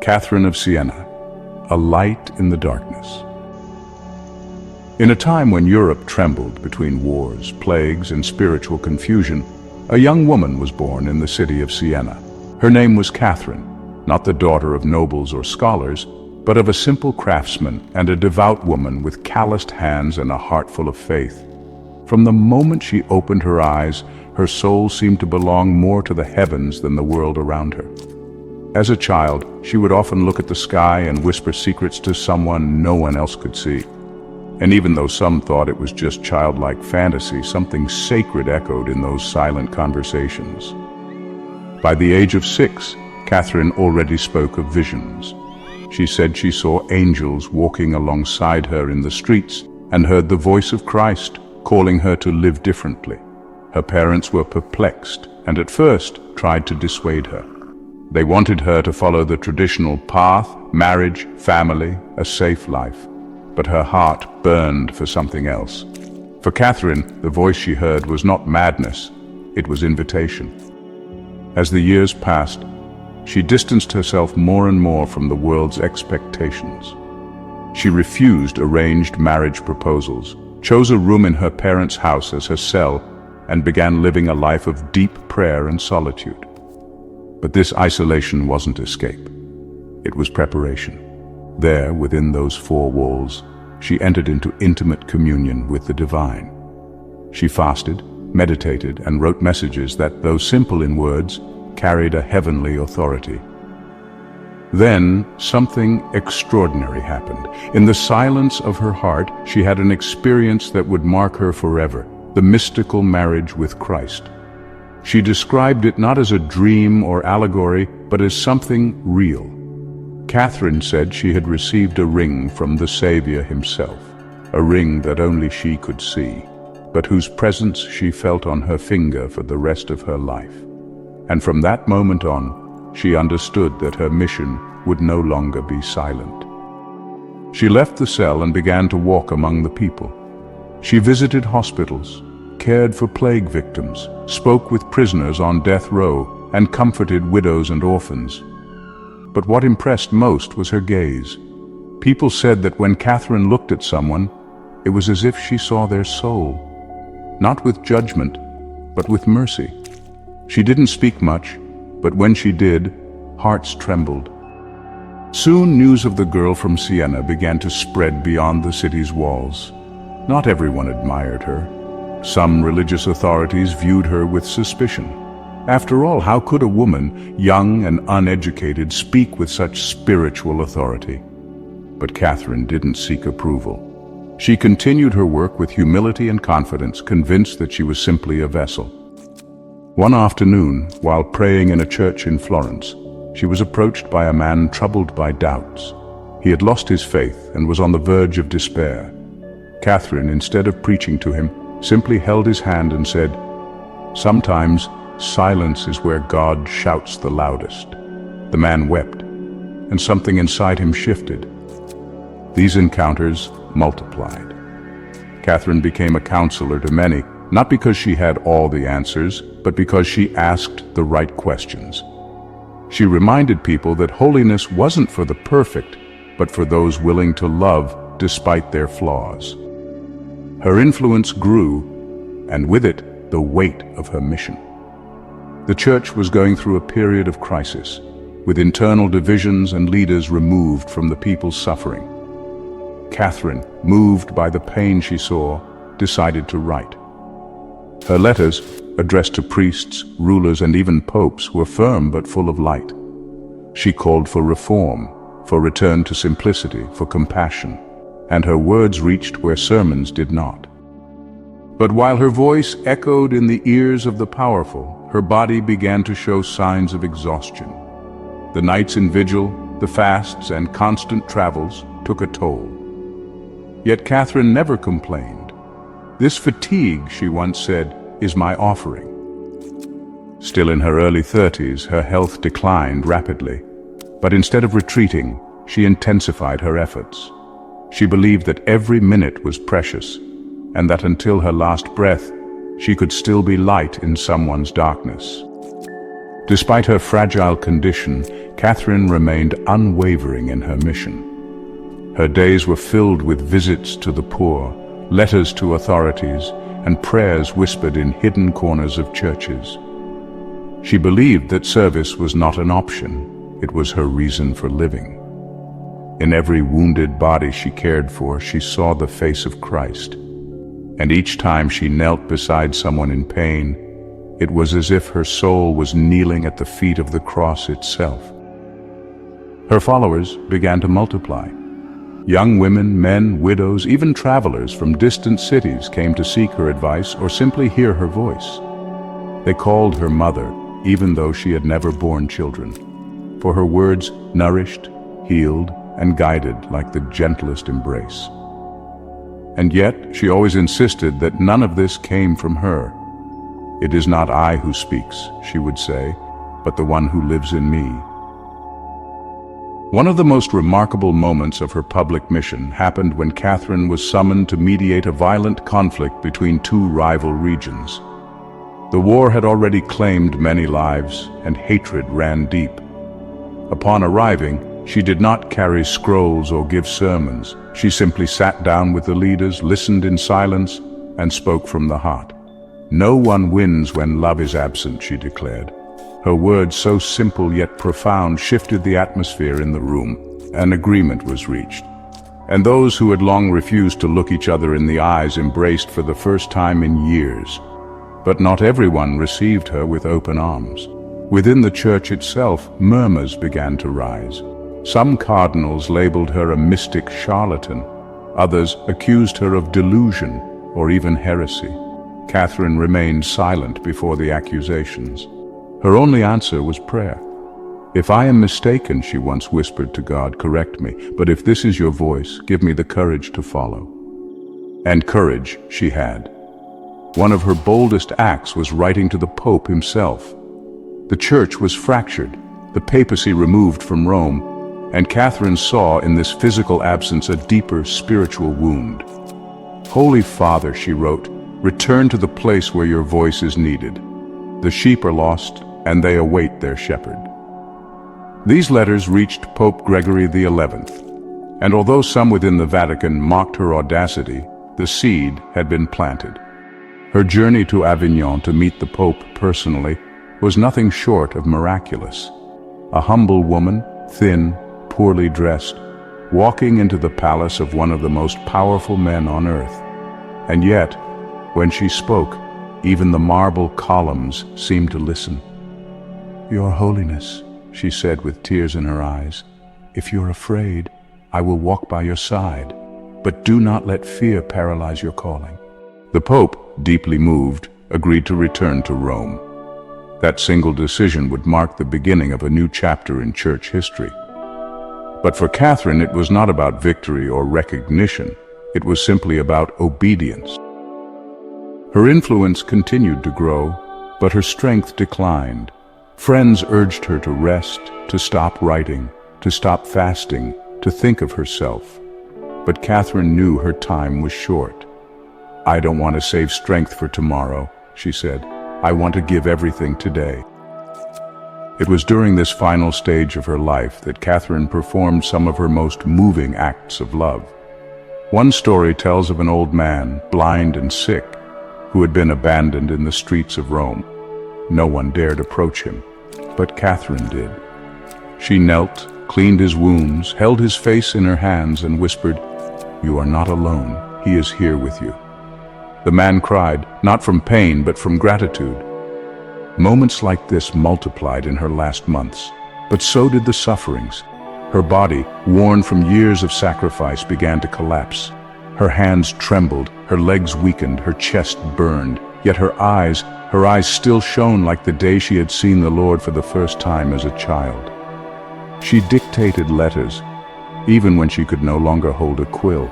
Catherine of Siena, a light in the darkness. In a time when Europe trembled between wars, plagues, and spiritual confusion, a young woman was born in the city of Siena. Her name was Catherine, not the daughter of nobles or scholars, but of a simple craftsman and a devout woman with calloused hands and a heart full of faith. From the moment she opened her eyes, her soul seemed to belong more to the heavens than the world around her. As a child, she would often look at the sky and whisper secrets to someone no one else could see. And even though some thought it was just childlike fantasy, something sacred echoed in those silent conversations. By the age of 6, Catherine already spoke of visions. She said she saw angels walking alongside her in the streets and heard the voice of Christ calling her to live differently. Her parents were perplexed and at first tried to dissuade her. They wanted her to follow the traditional path, marriage, family, a safe life. But her heart burned for something else. For Catherine, the voice she heard was not madness, it was invitation. As the years passed, she distanced herself more and more from the world's expectations. She refused arranged marriage proposals, chose a room in her parents' house as her cell, and began living a life of deep prayer and solitude. But this isolation wasn't escape. It was preparation. There, within those four walls, she entered into intimate communion with the divine. She fasted, meditated, and wrote messages that, though simple in words, carried a heavenly authority. Then, something extraordinary happened. In the silence of her heart, she had an experience that would mark her forever, the mystical marriage with Christ. She described it not as a dream or allegory, but as something real. Catherine said she had received a ring from the Savior himself, a ring that only she could see, but whose presence she felt on her finger for the rest of her life. And from that moment on, she understood that her mission would no longer be silent. She left the cell and began to walk among the people. She visited hospitals, cared for plague victims, spoke with prisoners on death row, and comforted widows and orphans. But what impressed most was her gaze. People said that when Catherine looked at someone, it was as if she saw their soul, not with judgment, but with mercy. She didn't speak much, but when she did, hearts trembled. Soon news of the girl from Siena began to spread beyond the city's walls. Not everyone admired her. Some religious authorities viewed her with suspicion. After all, how could a woman, young and uneducated, speak with such spiritual authority? But Catherine didn't seek approval. She continued her work with humility and confidence, convinced that she was simply a vessel. One afternoon, while praying in a church in Florence, she was approached by a man troubled by doubts. He had lost his faith and was on the verge of despair. Catherine, instead of preaching to him, simply held his hand and said, "Sometimes silence is where God shouts the loudest." The man wept, and something inside him shifted. These encounters multiplied. Catherine became a counselor to many, not because she had all the answers, but because she asked the right questions. She reminded people that holiness wasn't for the perfect, but for those willing to love despite their flaws. Her influence grew, and with it, the weight of her mission. The church was going through a period of crisis, with internal divisions and leaders removed from the people's suffering. Catherine, moved by the pain she saw, decided to write. Her letters, addressed to priests, rulers, and even popes, were firm but full of light. She called for reform, for return to simplicity, for compassion, and her words reached where sermons did not. But while her voice echoed in the ears of the powerful, her body began to show signs of exhaustion. The nights in vigil, the fasts, and constant travels took a toll. Yet Catherine never complained. "This fatigue," she once said, "is my offering." Still in her early 30s, her health declined rapidly. But instead of retreating, she intensified her efforts. She believed that every minute was precious, and that until her last breath, she could still be light in someone's darkness. Despite her fragile condition, Catherine remained unwavering in her mission. Her days were filled with visits to the poor, letters to authorities, and prayers whispered in hidden corners of churches. She believed that service was not an option, it was her reason for living. In every wounded body she cared for, she saw the face of Christ. And each time she knelt beside someone in pain, it was as if her soul was kneeling at the feet of the cross itself. Her followers began to multiply. Young women, men, widows, even travelers from distant cities came to seek her advice or simply hear her voice. They called her mother, even though she had never borne children, for her words nourished, healed, and guided like the gentlest embrace. And yet, she always insisted that none of this came from her. "It is not I who speaks," she would say, "but the one who lives in me." One of the most remarkable moments of her public mission happened when Catherine was summoned to mediate a violent conflict between two rival regions. The war had already claimed many lives, and hatred ran deep. Upon arriving, she did not carry scrolls or give sermons. She simply sat down with the leaders, listened in silence, and spoke from the heart. "No one wins when love is absent," she declared. Her words, so simple yet profound, shifted the atmosphere in the room. An agreement was reached. And those who had long refused to look each other in the eyes embraced for the first time in years. But not everyone received her with open arms. Within the church itself, murmurs began to rise. Some cardinals labeled her a mystic charlatan. Others accused her of delusion or even heresy. Catherine remained silent before the accusations. Her only answer was prayer. "If I am mistaken," she once whispered to God, "correct me, but if this is your voice, give me the courage to follow." And courage she had. One of her boldest acts was writing to the Pope himself. The church was fractured, the papacy removed from Rome, and Catherine saw in this physical absence a deeper spiritual wound. "Holy Father," she wrote, "return to the place where your voice is needed. The sheep are lost, and they await their shepherd." These letters reached Pope Gregory XI, and although some within the Vatican mocked her audacity, the seed had been planted. Her journey to Avignon to meet the Pope personally was nothing short of miraculous. A humble woman, thin, poorly dressed, walking into the palace of one of the most powerful men on earth. And yet, when she spoke, even the marble columns seemed to listen. "Your Holiness," she said with tears in her eyes, "if you're afraid, I will walk by your side, but do not let fear paralyze your calling." The Pope, deeply moved, agreed to return to Rome. That single decision would mark the beginning of a new chapter in church history. But for Catherine, it was not about victory or recognition. It was simply about obedience. Her influence continued to grow, but her strength declined. Friends urged her to rest, to stop writing, to stop fasting, to think of herself. But Catherine knew her time was short. "I don't want to save strength for tomorrow," she said. "I want to give everything today." It was during this final stage of her life that Catherine performed some of her most moving acts of love. One story tells of an old man, blind and sick, who had been abandoned in the streets of Rome. No one dared approach him, but Catherine did. She knelt, cleaned his wounds, held his face in her hands, and whispered, "You are not alone. He is here with you." The man cried, not from pain, but from gratitude. Moments like this multiplied in her last months, but so did the sufferings. Her body, worn from years of sacrifice, began to collapse. Her hands trembled, her legs weakened, her chest burned, yet her eyes still shone like the day she had seen the Lord for the first time as a child. She dictated letters, even when she could no longer hold a quill.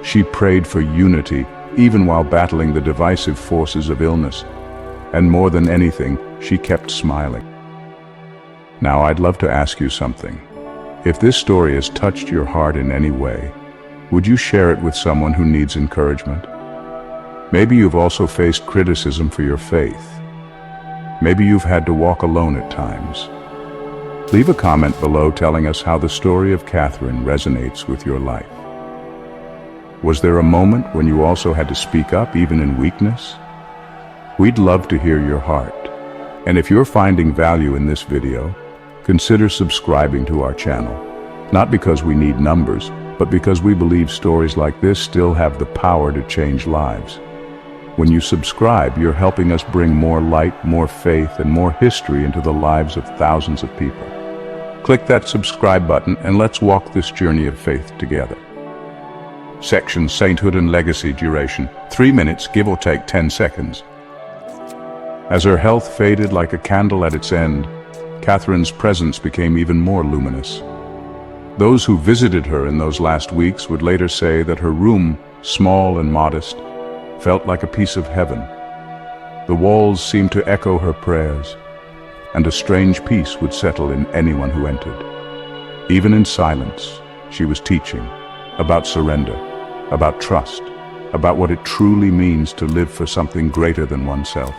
She prayed for unity, even while battling the divisive forces of illness. And more than anything, she kept smiling. Now, I'd love to ask you something. If this story has touched your heart in any way, would you share it with someone who needs encouragement? Maybe you've also faced criticism for your faith. Maybe you've had to walk alone at times. Leave a comment below telling us how the story of Catherine resonates with your life. Was there a moment when you also had to speak up, even in weakness? We'd love to hear your heart. And if you're finding value in this video, consider subscribing to our channel. Not because we need numbers, but because we believe stories like this still have the power to change lives. When you subscribe, you're helping us bring more light, more faith, and more history into the lives of thousands of people. Click that subscribe button and let's walk this journey of faith together. Section: Sainthood and Legacy. Duration: 3 minutes, give or take 10 seconds. As her health faded like a candle at its end, Catherine's presence became even more luminous. Those who visited her in those last weeks would later say that her room, small and modest, felt like a piece of heaven. The walls seemed to echo her prayers, and a strange peace would settle in anyone who entered. Even in silence, she was teaching about surrender, about trust, about what it truly means to live for something greater than oneself.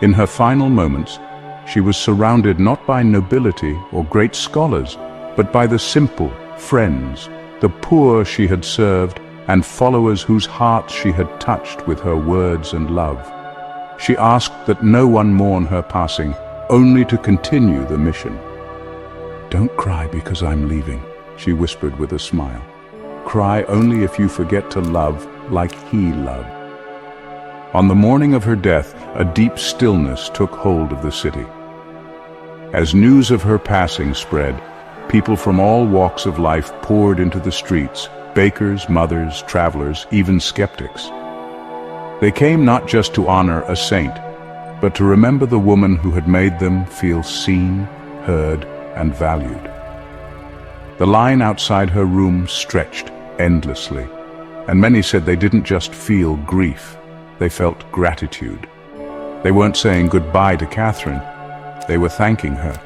In her final moments, she was surrounded not by nobility or great scholars, but by the simple, friends, the poor she had served, and followers whose hearts she had touched with her words and love. She asked that no one mourn her passing, only to continue the mission. "Don't cry because I'm leaving," she whispered with a smile. "Cry only if you forget to love like he loved." On the morning of her death, a deep stillness took hold of the city. As news of her passing spread, people from all walks of life poured into the streets: bakers, mothers, travelers, even skeptics. They came not just to honor a saint, but to remember the woman who had made them feel seen, heard, and valued. The line outside her room stretched endlessly, and many said they didn't just feel grief, they felt gratitude. They weren't saying goodbye to Catherine, they were thanking her.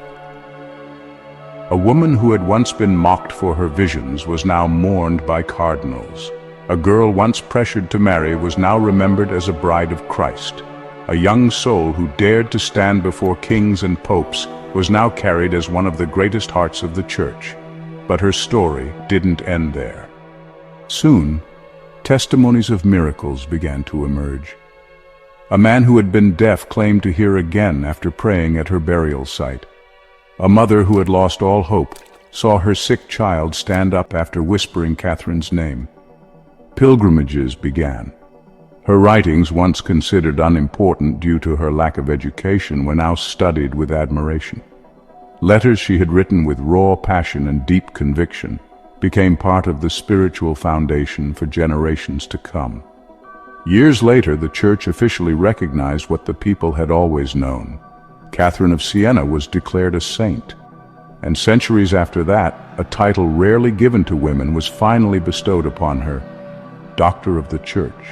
A woman who had once been mocked for her visions was now mourned by cardinals. A girl once pressured to marry was now remembered as a bride of Christ. A young soul who dared to stand before kings and popes was now carried as one of the greatest hearts of the church. But her story didn't end there. Soon, testimonies of miracles began to emerge. A man who had been deaf claimed to hear again after praying at her burial site. A mother who had lost all hope saw her sick child stand up after whispering Catherine's name. Pilgrimages began. Her writings, once considered unimportant due to her lack of education, were now studied with admiration. Letters she had written with raw passion and deep conviction became part of the spiritual foundation for generations to come. Years later, the Church officially recognized what the people had always known. Catherine of Siena was declared a saint, and centuries after that, a title rarely given to women was finally bestowed upon her: Doctor of the Church.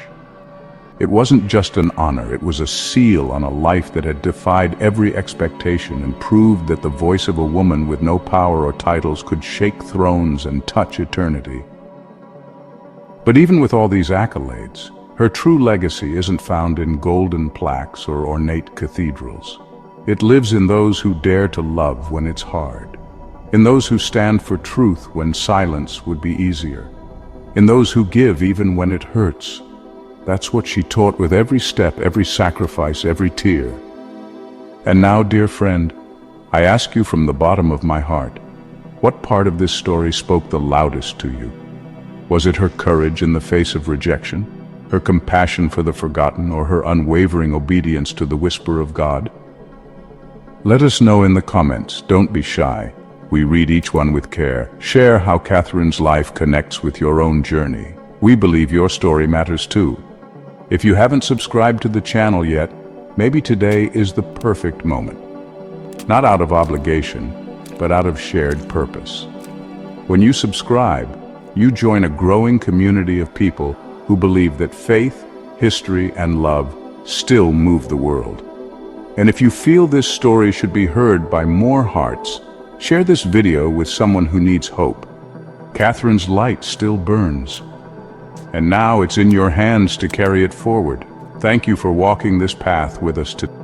It wasn't just an honor, it was a seal on a life that had defied every expectation and proved that the voice of a woman with no power or titles could shake thrones and touch eternity. But even with all these accolades, her true legacy isn't found in golden plaques or ornate cathedrals. It lives in those who dare to love when it's hard, in those who stand for truth when silence would be easier, in those who give even when it hurts. That's what she taught with every step, every sacrifice, every tear. And now, dear friend, I ask you from the bottom of my heart, what part of this story spoke the loudest to you? Was it her courage in the face of rejection, her compassion for the forgotten, or her unwavering obedience to the whisper of God? Let us know in the comments. Don't be shy. We read each one with care. Share how Catherine's life connects with your own journey. We believe your story matters too. If you haven't subscribed to the channel yet, maybe today is the perfect moment. Not out of obligation, but out of shared purpose. When you subscribe, you join a growing community of people who believe that faith, history, and love still move the world. And if you feel this story should be heard by more hearts, share this video with someone who needs hope. Catherine's light still burns, and now it's in your hands to carry it forward. Thank you for walking this path with us today.